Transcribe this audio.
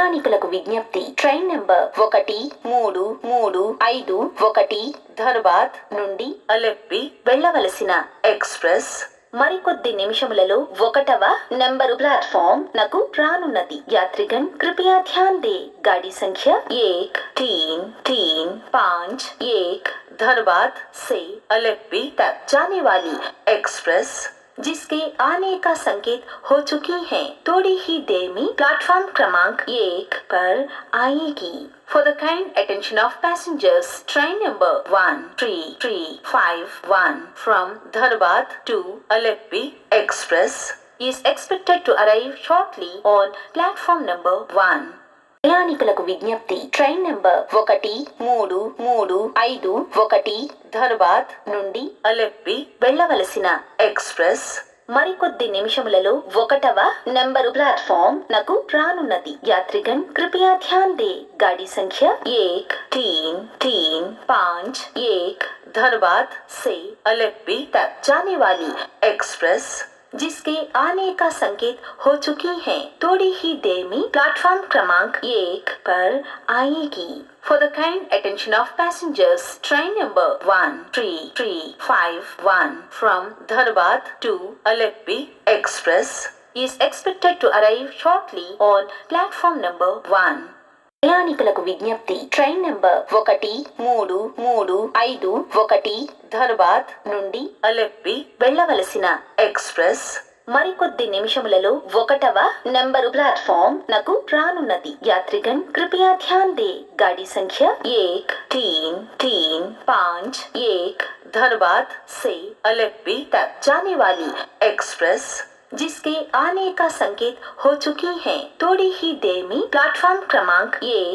ప్రయాణికులకు విజ్ఞప్తి. Train number 1335 ధర్బాద్ నుండి అలెప్పి వెళ్ళవలసిన ఎక్స్ప్రెస్ మరికొద్ది నిమిషములలో 1వ నెంబరు ప్లాట్ఫామ్ నకు రానున్నది. యాత్రిగన్ कृपया ध्यान दे. गाड़ी संख्या 1335 धनबाद से अलेप्पी तक जाने वाली एक्सप्रेस जिसके आने का संकेत हो चुकी है, थोड़ी ही देर में प्लेटफॉर्म क्रमांक 1 पर आएगी. For the kind attention of passengers, train number 1335 from Dharwad to Aleppi Express is expected to arrive shortly on platform number 1. ప్రయాణికులకు విజ్ఞప్తి. ట్రైన్ నెంబర్ 1335 ధర్బాద్ నుండి అలెప్పి వెళ్ళవలసిన ఎక్స్ప్రెస్ మరికొద్ది నిమిషములలో 1వ నెంబరు ప్లాట్ఫామ్ నకు రానున్నది. యాత్రిగన్ कृपया ध्यान दे. गाड़ी संख्या 1335 धनबाद से अलेप्पी तक जाने वाली एक्सप्रेस जिसके आने का संकेत हो चुकी है, थोड़ी ही देर में प्लेटफॉर्म क्रमांक 1 पर आएगी. For the kind attention of passengers, train number 1335 from Dharwad to Aleppi Express is expected to arrive shortly on platform number 1. ప్రయాణికులకు విజ్ఞప్తి. ట్రైన్ నెంబర్ 1335 ధర్బాద్ నుండి అలెప్పి వెళ్ళవలసిన ఎక్స్ప్రెస్ మరికొద్ది నిమిషములలో 1వ నెంబరు ప్లాట్ఫామ్ నకు రానున్నది. యాత్రిగన్ कृपया ध्यान दे. गाड़ी संख्या 1335 धनबाद से अलेप्पी तक जाने वाली एक्सप्रेस जिसके आने का संकेत हो चुकी है, थोड़ी ही देर में प्लेटफॉर्म क्रमांक 1